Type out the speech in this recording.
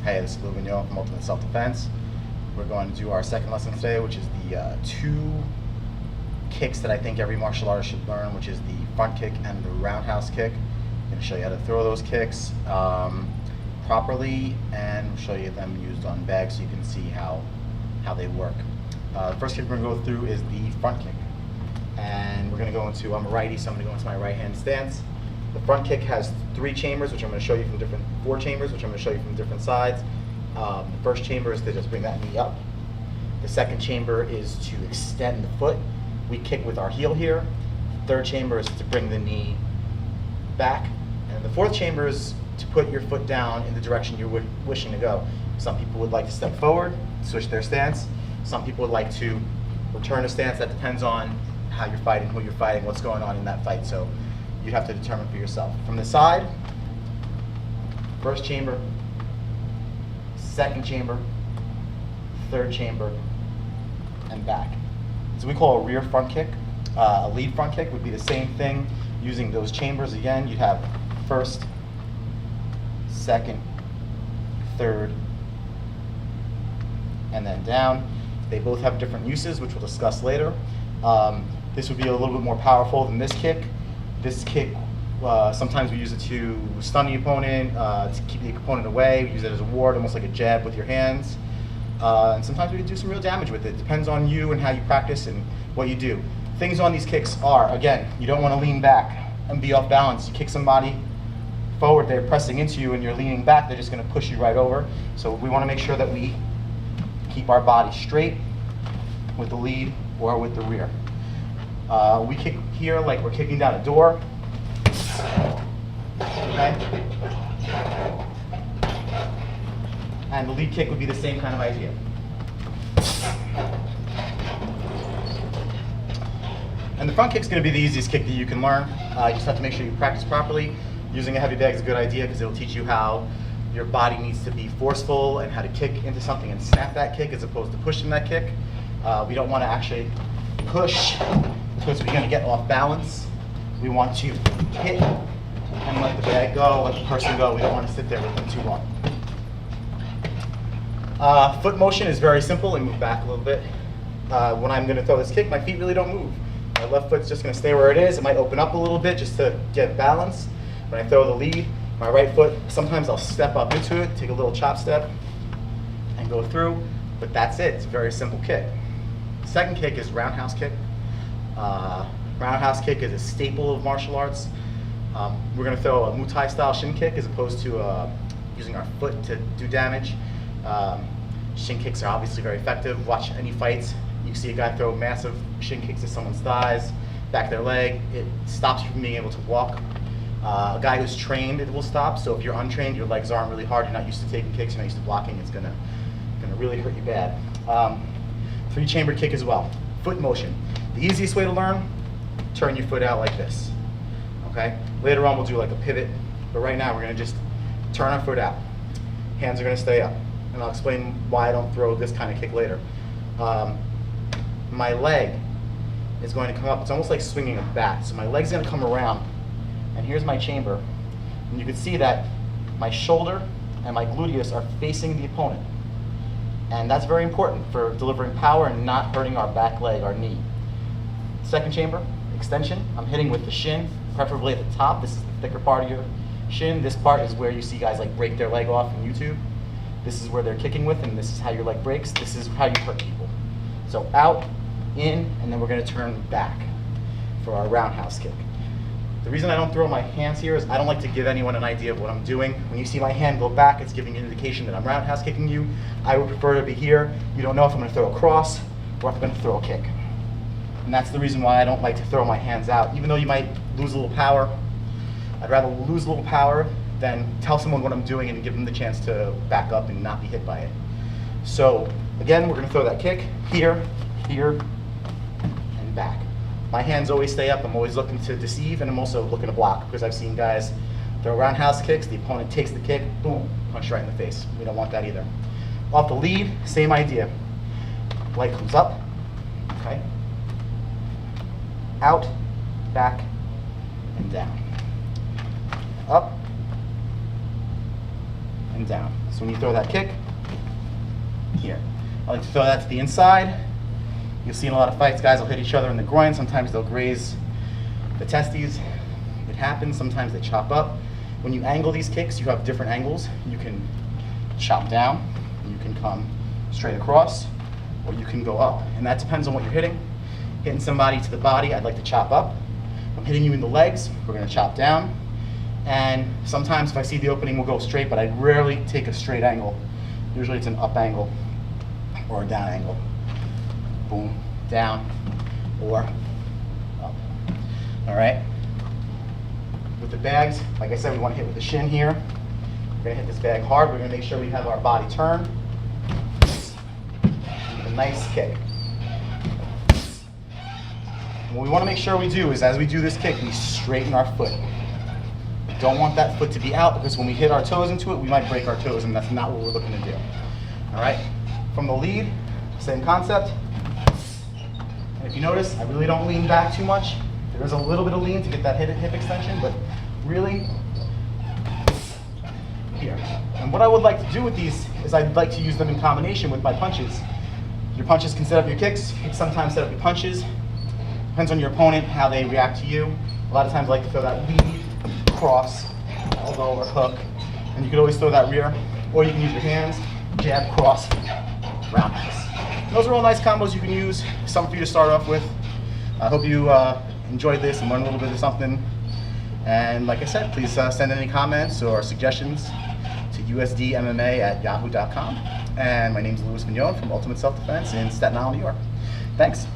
Hey, this is Lou Vigneault from Ultimate Self-Defense. We're going to do our second lesson today, which is the two kicks that I think every martial artist should learn, which is the front kick and the roundhouse kick. I'm going to show you how to throw those kicks properly, and show you them used on bags so you can see how they work. The first kick we're going to go through is the front kick. And we're going to go into, I'm a righty, so I'm going to go into my right hand stance. The front kick has 3 chambers, which I'm going to show you from different, 4 chambers, which I'm going to show you from different sides. The first chamber is to just bring that knee up. The second chamber is to extend the foot. We kick with our heel here. The third chamber is to bring the knee back. And the fourth chamber is to put your foot down in the direction you're wishing to go. Some people would like to step forward, switch their stance. Some people would like to return a stance. That depends on how you're fighting, who you're fighting, what's going on in that fight. So you have to determine for yourself. From the side, first chamber, second chamber, third chamber, and back. So we call a rear front kick. A lead front kick would be the same thing using those chambers. Again, you'd have first, second, third, and then down. They both have different uses, which we'll discuss later. This would be a little bit more powerful than this kick. This kick, sometimes we use it to stun the opponent, to keep the opponent away. We use it as a ward, almost like a jab with your hands. And sometimes we can do some real damage with it. Depends on you and how you practice and what you do. Things on these kicks are, again, you don't want to lean back and be off balance. You kick somebody forward, they're pressing into you, and you're leaning back, they're just going to push you right over. So we want to make sure that we keep our body straight with the lead or with the rear. We kick here like we're kicking down a door. Okay? And the lead kick would be the same kind of idea. And the front kick is going to be the easiest kick that you can learn. You just have to make sure you practice properly. Using a heavy bag is a good idea because it will teach you how your body needs to be forceful and how to kick into something and snap that kick as opposed to pushing that kick. We don't want to actually push because we're going to get off balance. We want to hit and let the bag go, let the person go. We don't want to sit there with them too long. Foot motion is very simple. Let me move back a little bit. When I'm going to throw this kick, my feet really don't move. My left foot's just going to stay where it is. It might open up a little bit just to get balance. When I throw the lead, my right foot, sometimes I'll step up into it, take a little chop step, and go through. But that's it. It's a very simple kick. The second kick is roundhouse kick. Roundhouse kick is a staple of martial arts. We're going to throw a Muay Thai style shin kick as opposed to using our foot to do damage. Shin kicks are obviously very effective. Watch any fights. You see a guy throw massive shin kicks to someone's thighs, back their leg. It stops you from being able to walk. A guy who's trained, it will stop. So if you're untrained, your legs aren't really hard, you're not used to taking kicks, you're not used to blocking, it's gonna really hurt you bad. 3-chambered kick as well. Foot motion. The easiest way to learn, turn your foot out like this. Okay? Later on we'll do like a pivot, but right now we're gonna just turn our foot out. Hands are gonna stay up. And I'll explain why I don't throw this kind of kick later. My leg is going to come up. It's almost like swinging a bat. So my leg's going to come around, and here's my chamber. And you can see that my shoulder and my gluteus are facing the opponent. And that's very important for delivering power and not hurting our back leg, our knee. Second chamber, extension. I'm hitting with the shin, preferably at the top. This is the thicker part of your shin. This part is where you see guys like break their leg off in YouTube. This is where they're kicking with, and this is how your leg breaks. This is how you hurt people. So out, in, and then we're going to turn back for our roundhouse kick. The reason I don't throw my hands here is I don't like to give anyone an idea of what I'm doing. When you see my hand go back, it's giving an indication that I'm roundhouse kicking you. I would prefer to be here. You don't know if I'm going to throw a cross or if I'm going to throw a kick. And that's the reason why I don't like to throw my hands out. Even though you might lose a little power, I'd rather lose a little power than tell someone what I'm doing and give them the chance to back up and not be hit by it. So again, we're going to throw that kick here, here, and back. My hands always stay up. I'm always looking to deceive, and I'm also looking to block because I've seen guys throw roundhouse kicks, the opponent takes the kick, boom, punch right in the face. We don't want that either. Off the lead, same idea. Leg comes up, okay, out, back, and down. Up, and down. So when you throw that kick, here. I like to throw that to the inside. You'll see in a lot of fights, guys will hit each other in the groin. Sometimes they'll graze the testes. It happens. Sometimes they chop up. When you angle these kicks, you have different angles. You can chop down, you can come straight across, or you can go up. And that depends on what you're hitting. Hitting somebody to the body, I'd like to chop up. If I'm hitting you in the legs, we're gonna chop down. And sometimes if I see the opening, we'll go straight, but I rarely take a straight angle. Usually it's an up angle or a down angle. Boom, down, or up. All right? With the bags, like I said, we want to hit with the shin here. We're going to hit this bag hard. We're going to make sure we have our body turned. A nice kick. And what we want to make sure we do is as we do this kick, we straighten our foot. We don't want that foot to be out because when we hit our toes into it, we might break our toes, and that's not what we're looking to do. All right? From the lead, same concept. And if you notice, I really don't lean back too much. There is a little bit of lean to get that hip extension, but really here. And what I would like to do with these is I'd like to use them in combination with my punches. Your punches can set up your kicks. Kicks sometimes set up your punches. Depends on your opponent, how they react to you. A lot of times I like to throw that lead, cross, elbow, or hook. And you can always throw that rear, or you can use your hands, jab, cross, roundhouse. Those are all nice combos you can use. Something for you to start off with. I hope you enjoyed this and learned a little bit of something. And like I said, please send any comments or suggestions to USDMMA@yahoo.com. And my name is Louis Mignon from Ultimate Self Defense in Staten Island, New York. Thanks.